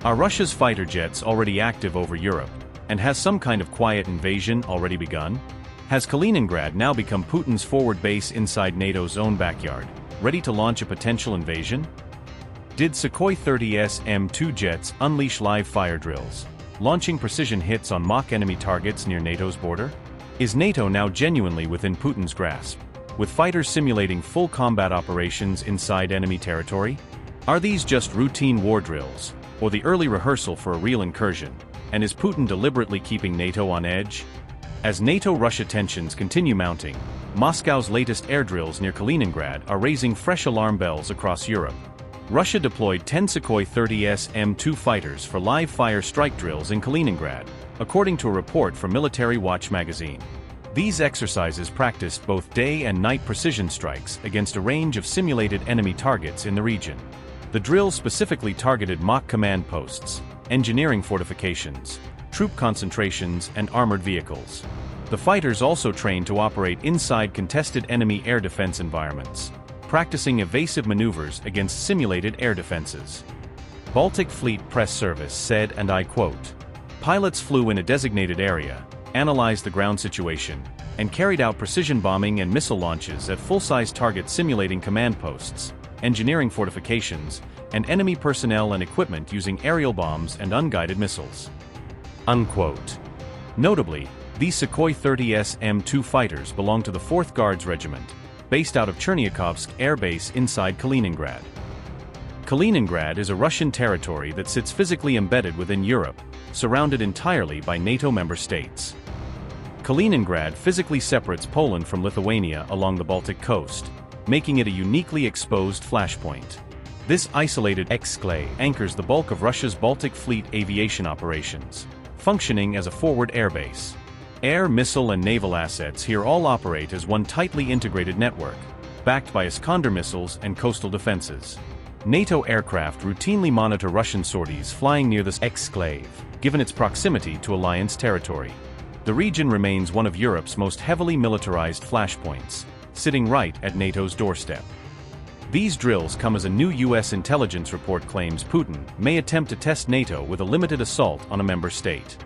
Are Russia's fighter jets already active over Europe? And has some kind of quiet invasion already begun? Has Kaliningrad now become Putin's forward base inside NATO's own backyard, ready to launch a potential invasion? Did Su-30SM2 jets unleash live fire drills, launching precision hits on mock enemy targets near NATO's border? Is NATO now genuinely within Putin's grasp, with fighters simulating full combat operations inside enemy territory? Are these just routine war drills, or the early rehearsal for a real incursion? And is Putin deliberately keeping NATO on edge? As NATO-Russia tensions continue mounting, Moscow's latest air drills near Kaliningrad are raising fresh alarm bells across Europe. Russia deployed 10 Su-30SM2 fighters for live-fire strike drills in Kaliningrad, according to a report from Military Watch magazine. These exercises practiced both day and night precision strikes against a range of simulated enemy targets in the region. The drills specifically targeted mock command posts, engineering fortifications, troop concentrations, and armored vehicles. The fighters also trained to operate inside contested enemy air defense environments, practicing evasive maneuvers against simulated air defenses. Baltic Fleet press service said, and I quote, "Pilots flew in a designated area, analyzed the ground situation, and carried out precision bombing and missile launches at full-size targets simulating command posts, engineering fortifications, and enemy personnel and equipment using aerial bombs and unguided missiles." Unquote. Notably, these Su-30SM2 fighters belong to the 4th Guards Regiment, based out of Cherniakovsk Air Base inside Kaliningrad. Kaliningrad is a Russian territory that sits physically embedded within Europe, surrounded entirely by NATO member states. Kaliningrad physically separates Poland from Lithuania along the Baltic coast, making it a uniquely exposed flashpoint. This isolated enclave anchors the bulk of Russia's Baltic Fleet aviation operations, functioning as a forward airbase. Air, missile, and naval assets here all operate as one tightly integrated network, backed by Iskander missiles and coastal defenses. NATO aircraft routinely monitor Russian sorties flying near this enclave, given its proximity to alliance territory. The region remains one of Europe's most heavily militarized flashpoints, sitting right at NATO's doorstep. These drills come as a new U.S. intelligence report claims Putin may attempt to test NATO with a limited assault on a member state.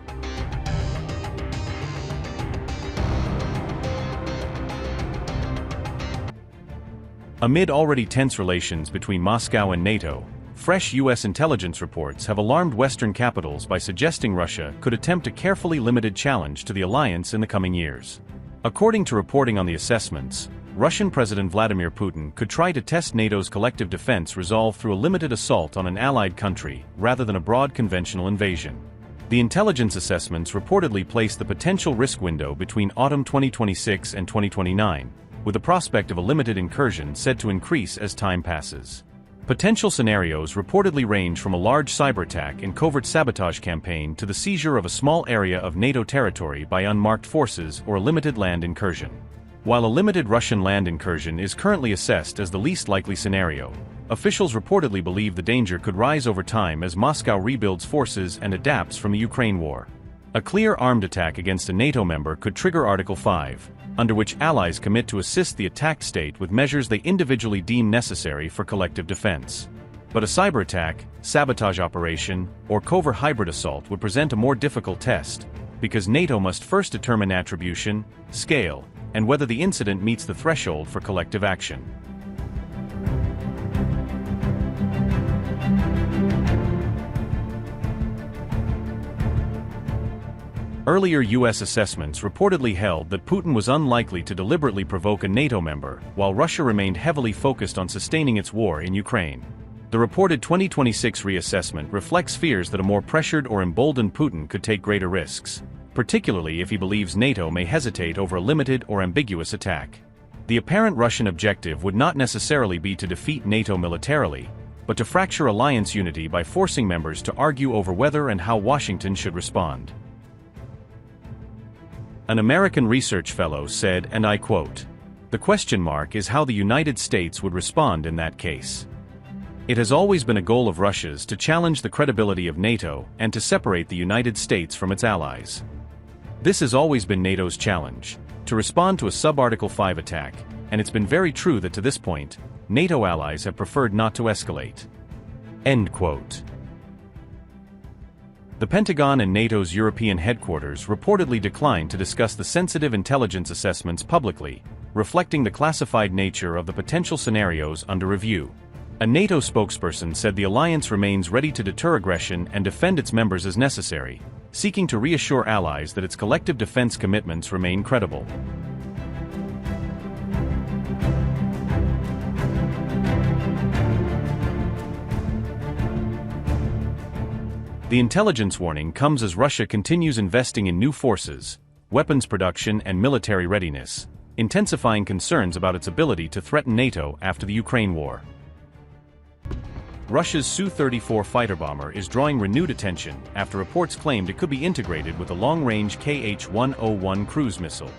Amid already tense relations between Moscow and NATO, fresh U.S. intelligence reports have alarmed Western capitals by suggesting Russia could attempt a carefully limited challenge to the alliance in the coming years. According to reporting on the assessments, Russian President Vladimir Putin could try to test NATO's collective defense resolve through a limited assault on an allied country rather than a broad conventional invasion. The intelligence assessments reportedly place the potential risk window between autumn 2026 and 2029, with the prospect of a limited incursion said to increase as time passes. Potential scenarios reportedly range from a large cyber attack and covert sabotage campaign to the seizure of a small area of NATO territory by unmarked forces or a limited land incursion. While a limited Russian land incursion is currently assessed as the least likely scenario, officials reportedly believe the danger could rise over time as Moscow rebuilds forces and adapts from the Ukraine war. A clear armed attack against a NATO member could trigger Article 5, under which allies commit to assist the attacked state with measures they individually deem necessary for collective defense. But a cyber attack, sabotage operation, or covert hybrid assault would present a more difficult test, because NATO must first determine attribution, scale, and whether the incident meets the threshold for collective action. Earlier U.S. assessments reportedly held that Putin was unlikely to deliberately provoke a NATO member, while Russia remained heavily focused on sustaining its war in Ukraine. The reported 2026 reassessment reflects fears that a more pressured or emboldened Putin could take greater risks, particularly if he believes NATO may hesitate over a limited or ambiguous attack. The apparent Russian objective would not necessarily be to defeat NATO militarily, but to fracture alliance unity by forcing members to argue over whether and how Washington should respond. An American research fellow said, and I quote, "The question mark is how the United States would respond in that case. It has always been a goal of Russia's to challenge the credibility of NATO and to separate the United States from its allies. This has always been NATO's challenge, to respond to a sub-Article 5 attack, and it's been very true that to this point, NATO allies have preferred not to escalate." End quote. The Pentagon and NATO's European headquarters reportedly declined to discuss the sensitive intelligence assessments publicly, reflecting the classified nature of the potential scenarios under review. A NATO spokesperson said the alliance remains ready to deter aggression and defend its members as necessary, seeking to reassure allies that its collective defense commitments remain credible. The intelligence warning comes as Russia continues investing in new forces, weapons production and military readiness, intensifying concerns about its ability to threaten NATO after the Ukraine war. Russia's Su-34 fighter bomber is drawing renewed attention after reports claimed it could be integrated with a long-range Kh-101 cruise missile.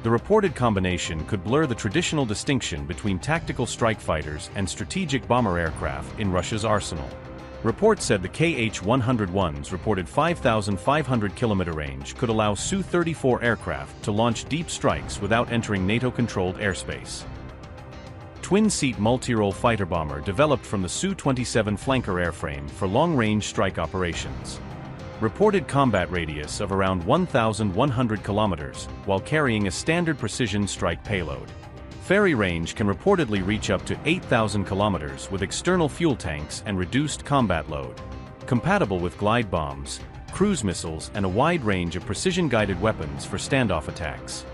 The reported combination could blur the traditional distinction between tactical strike fighters and strategic bomber aircraft in Russia's arsenal. Reports said the Kh-101's reported 5,500 km range could allow Su-34 aircraft to launch deep strikes without entering NATO-controlled airspace. Twin-seat multi-role fighter bomber developed from the Su-27 flanker airframe for long-range strike operations. Reported combat radius of around 1,100 kilometers, while carrying a standard precision strike payload. Ferry range can reportedly reach up to 8,000 kilometers with external fuel tanks and reduced combat load. Compatible with glide bombs, cruise missiles and a wide range of precision-guided weapons for standoff attacks.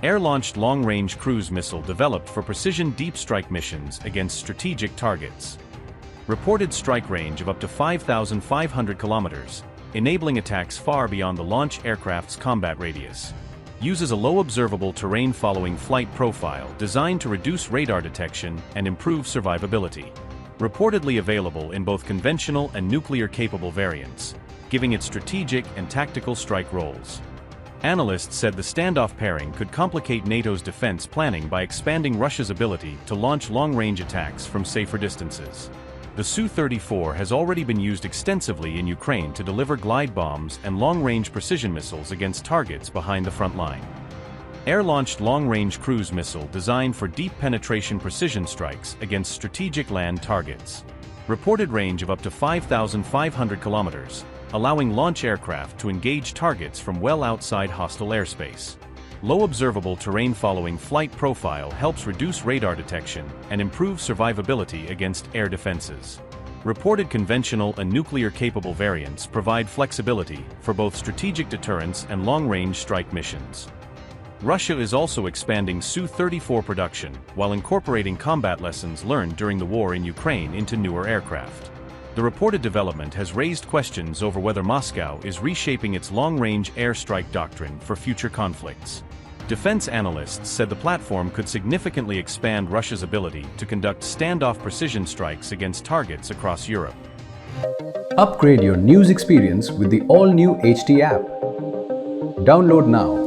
Air-launched long-range cruise missile developed for precision deep strike missions against strategic targets. Reported strike range of up to 5,500 kilometers, enabling attacks far beyond the launch aircraft's combat radius. Uses a low observable terrain following flight profile designed to reduce radar detection and improve survivability. Reportedly available in both conventional and nuclear-capable variants, giving it strategic and tactical strike roles. Analysts said the standoff pairing could complicate NATO's defense planning by expanding Russia's ability to launch long-range attacks from safer distances. The Su-34 has already been used extensively in Ukraine to deliver glide bombs and long-range precision missiles against targets behind the front line. Air-launched long-range cruise missile designed for deep penetration precision strikes against strategic land targets. Reported range of up to 5,500 kilometers, allowing launch aircraft to engage targets from well outside hostile airspace. Low observable terrain following flight profile helps reduce radar detection and improve survivability against air defenses. Reported conventional and nuclear-capable variants provide flexibility for both strategic deterrence and long-range strike missions. Russia is also expanding Su-34 production while incorporating combat lessons learned during the war in Ukraine into newer aircraft. The reported development has raised questions over whether Moscow is reshaping its long-range airstrike doctrine for future conflicts. Defense analysts said the platform could significantly expand Russia's ability to conduct standoff precision strikes against targets across Europe. Upgrade your news experience with the all-new HT app. Download now.